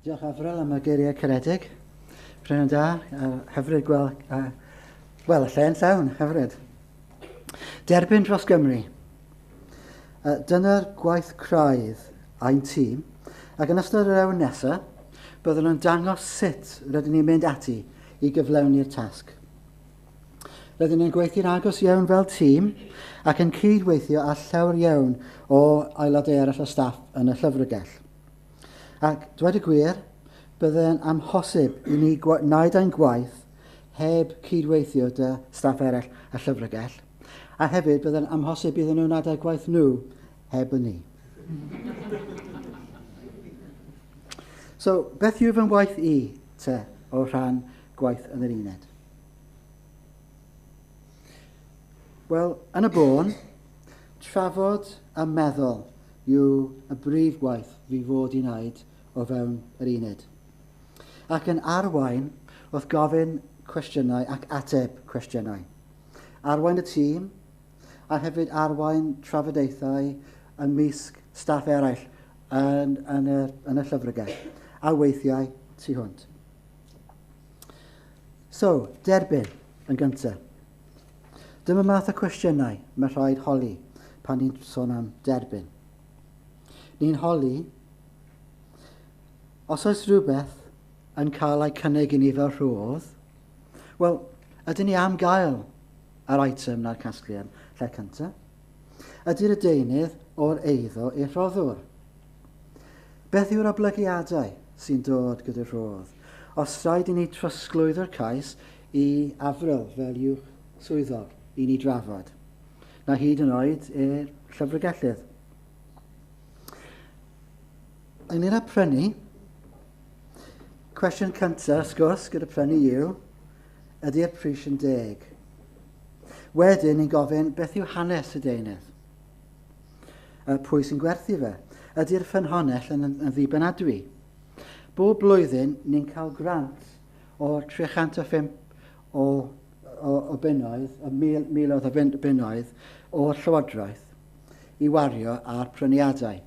Diolch Afrel am y geiriau caredig. Pryn yn da, hyfryd gweld, wel, y lle'n llawn, hyfryd. Derbyn dros Gymru. Dyna'r gwaith craidd a'n tîm, ac yn ystod yr ewn nesaf, byddwn nhw'n dangos sut rydyn ni'n mynd ati i gyflawni'r tasg. Rydyn ni'n gweithio'n agos iawn fel tîm ac yn cydweithio â llawer iawn o aelodau arall o staff yn y Llyfrgell. Ac dweud y gwir, byddai'n amhosib i ni wneud ein gwaith heb cydweithio dy staff eraill y Llyfrgell, a hefyd byddai'n amhosib iddyn nhw wneud eu gwaith nhw heb y ni. So, beth yw fy ngwaith i te o rhan gwaith yn yr uned? Wel, yn y bôn, trafod a meddwl yw y brif gwaith fi fod i wneud o fewn yr uned. Ac yn arwain wrth gofyn cwestiynau ac ateb cwestiynau. Arwain y tîm, a hefyd arwain trafodaethau ymysg staff eraill yn y Llyfrgell, a weithiau tu hwnt. So, derbyn yn gyntaf. Dyma math o cwestiynau mae rhaid holi pan ni'n sôn am derbyn. Ni'n holi, os oes rhywbeth yn cael ei cynnig i ni fel rhodd, wel, ydyn ni am gael yr eitem na'r casgliad lle cyntaf? Ydy'r y deunydd o'r eiddo i'r rhoddwr? Beth yw'r oblygiadau sy'n dod gyda'r rhodd? Os rhaid i ni trosglwyddo'r cais i afryl fel uwch swyddog i ni drafod, na hyd yn oed i'r llyfrgellydd. Ynglŷn â prynu, cwestiwn cyntaf, sgwrs gyda prynu yw, ydy'r pris yn deg? Wedyn, ni'n gofyn beth yw hanes y deunydd? Pwy sy'n gwerthu fe? Ydy'r ffynhonnell yn ddibenadwy? Bob blwyddyn, ni'n cael grant o 305 o bunnoedd, miloedd o bunnoedd o'r Llywodraeth i wario ar pryniadau.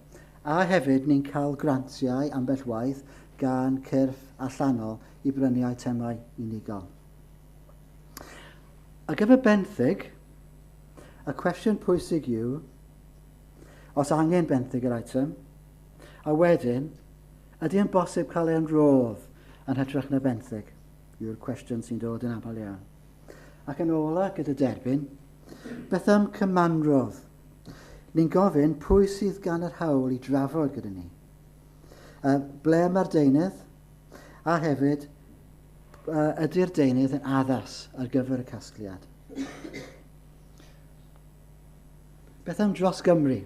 A hefyd, ni'n cael grantiau ambell waith gan cyrff allanol i brynu eitemau unigol. Ar gyfer benthyg, y cwestiwn pwysig yw, os angen benthyg yr eitem, a wedyn, ydy yn bosib cael ein rodd yn hytrach na benthyg, yw'r cwestiwn sy'n dod yn aml iawn. Ac yn ola gyda derbyn, beth am cymanrodd? Ni'n gofyn pwy sydd gan yr hawl i drafod gyda ni. Ble mae'r deunydd, a hefyd ydy'r deunydd yn addas ar gyfer y casgliad. Beth am dros Gymru?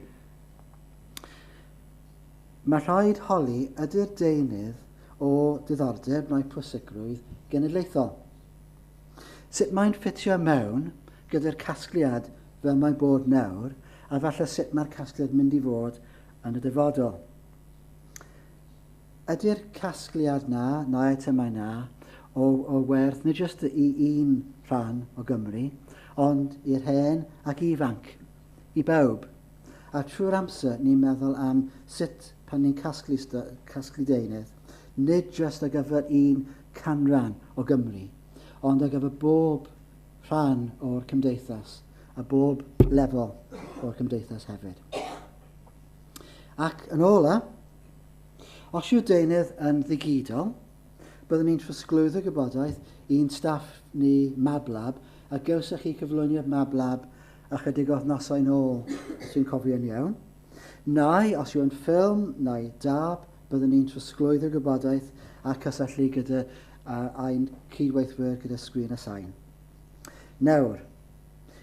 Mae rhaid holi ydy'r deunydd o diddordeb neu pwysigrwydd genedlaethol. Sut mae'n ffitio mewn gyda'r casgliad fel mae'n bod nawr, a falle sut mae'r casgliad mynd i fod yn y dyfodol. Ydy'r casgliad na, na eitemau na, o werth nid jyst i un rhan o Gymru, ond i'r hen ac ifanc, i bawb. A trwy'r amser ni'n meddwl am sut pan ni'n casglu deunydd, nid jyst ar gyfer un canran o Gymru, ond ar gyfer bob rhan o'r cymdeithas, a bob lefel o'r cymdeithas hefyd. Ac yn ola, os yw deunydd yn ddigidol, byddwn ni'n trosglwyddo gwybodaeth i'n staff ni mablab, a gewsach chi cyflwyno'r mablab ychydig o wythnosau nôl sy'n cofio'n iawn. Neu, os yw'n ffilm neu dab, byddwn ni'n trosglwyddo gwybodaeth a cysylltu gyda ein cydweithwyr gyda sgrin y sain. Nawr,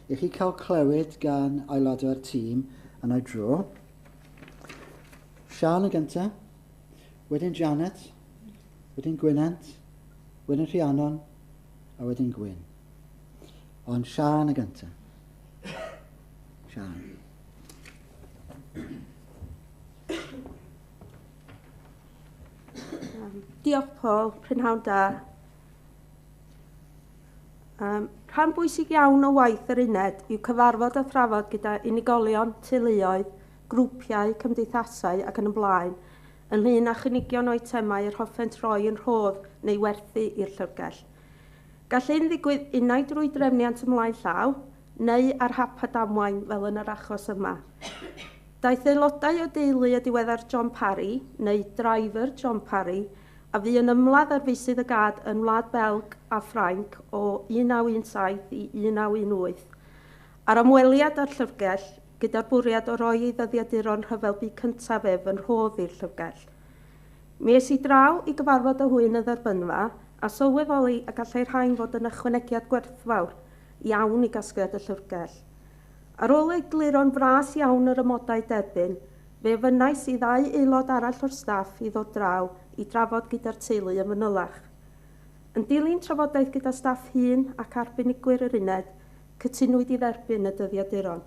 i chi cael clywed gan aelodau'r tîm yn ei dro. Sian yn gyntaf, wedyn Janet, wedyn Gwynant, wedyn Rhiannon, a wedyn Gwyn. Ond Sian yn gyntaf. Sian. Diolch Paul, prynhawn da. Rhan bwysig iawn o waith yr uned yw cyfarfod a thrafod gyda unigolion, teuluoedd, grwpiau, cymdeithasau ac yn y blaen ynglŷn â chynigion o eitemau yr hoffent roi yn rhodd neu werthu i'r llyfrgell. Gall un ddigwydd unau drwy drefniant ymlaen llaw, neu ar hap a damwain fel yn yr achos yma. Daeth aelodau o deulu y diweddar John Parry, neu driver John Parry, a fu yn ymladd ar feisydd y gad yn Wlad Belg a Ffrainc o 1917 i 1918. Ar ymweliad â'r llyfrgell, gyda'r bwriad o roi ei ddyddiaduron rhyfel bu cyntaf ef yn rhodd i'r llyfrgell. Mi es I draw I gyfarfod y hwyn y dderbynfa, a sylweddoli a gallai rhain fod yn ychwanegiad gwerthfawr iawn I gasgliad y llyfrgell. Ar ôl ei gliro'n fras iawn yr ymodau Derbyn, fe fynnais I ddau aelod arall o'r staff I ddod draw I drafod gyda'r teulu ym Manylach. Yn dilyn trafodaeth gyda staff hun ac arbenigwyr yr uned, cytunwyd I dderbyn y dyddiaduron.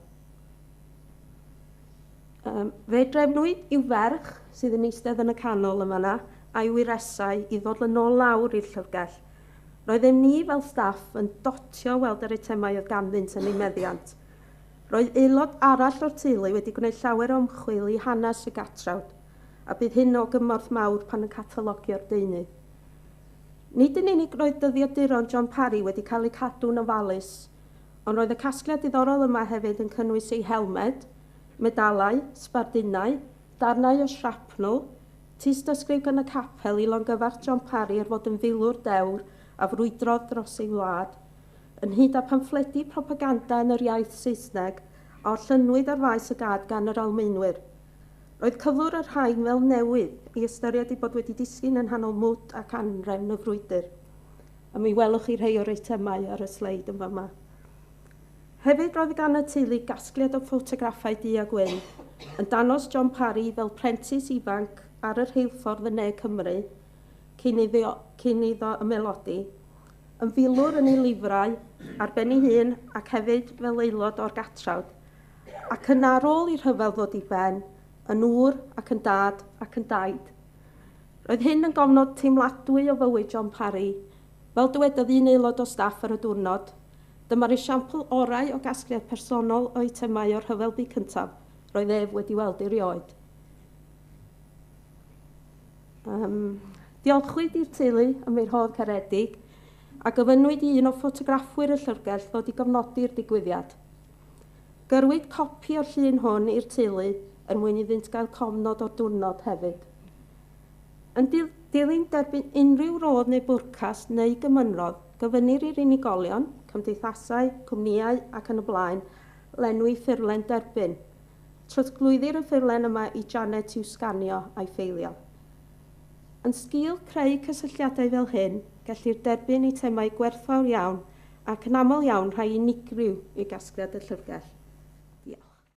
Fe drefnwyd i'w ferch sydd yn eistedd yn y canol yma a'i wiresau I ddod yn ôl lawr i'r llyfrgell. Roeddem ni fel staff yn dotio weld yr eitemau oedd ganddynt yn ei meddiant. Roedd aelod arall o'r teulu wedi gwneud llawer o ymchwil I hanes y gatrawd, a bydd hyn o gymorth mawr pan yn catalogio'r deunydd. Nid yn unig roedd dyddiaduron John Parry wedi cael eu cadw'n ofalus, ond roedd y casgliad diddorol yma hefyd yn cynnwys ei helmed, medalau, sbardinau, darnau o shrapnel, tystysgrif gan y capel I longyfarch John Parry er fod yn filwr dewr a frwydrodd dros ei wlad, yn hyd â pamffledi propaganda yn yr iaith Saesneg a orllynwyd ar faes y gad gan yr Almaenwyr. Roedd cyflwr yr rhain fel newydd I ystyried I bod wedi disgyn yn hanol mwt ac anrefn y frwydr. A mi welwch I rhai o'r eitemau ar y sleid yn fama. Hefyd roedd gan y teulu gasgliad o ffotograffau du a gwyn, yn danos John Parry fel prentis ifanc ar yr rheilffordd yn Ne Cymru, cyn iddo ymelodi, yn filwr yn ei lifrau, ar ben ei hun ac hefyd fel aelod o'r gatrawd, ac yn ar ôl i'r rhyfel ddod I ben, yn ŵr ac yn dad ac yn daid. Roedd hyn yn gofnod teimladwy o fywyd John Parry, fel dywedodd un aelod o staff ar y diwrnod, dyma'r esiampl orau o gasgliad personol o eitemau o'r rhyfel bu cyntaf, roedd ef wedi weld erioed. Diolchwyd i'r teulu am ei rhodd caredig, a gyfynwyd I un o ffotograffwyr y llyfrgell ddod I gofnodi'r digwyddiad. Gyrwyd copi o'r llun hwn i'r teulu er mwyn iddynt gael cofnod o'r diwrnod hefyd. Yn dilyn derbyn unrhyw rodd neu bwrcas neu gymynrodd, gyfynir i'r unigolion, cymdeithasau, cwmnïau ac yn y blaen, lenwi ffurlen Derbyn. Trosglwyddir y ffurlen yma I Janet i'w sganio a'i ffeilio. Yn sgil creu cysylltiadau fel hyn, gellir derbyn eitemau gwerthfawr iawn ac yn aml iawn rhai unigryw I gasgliad y llyfrgell.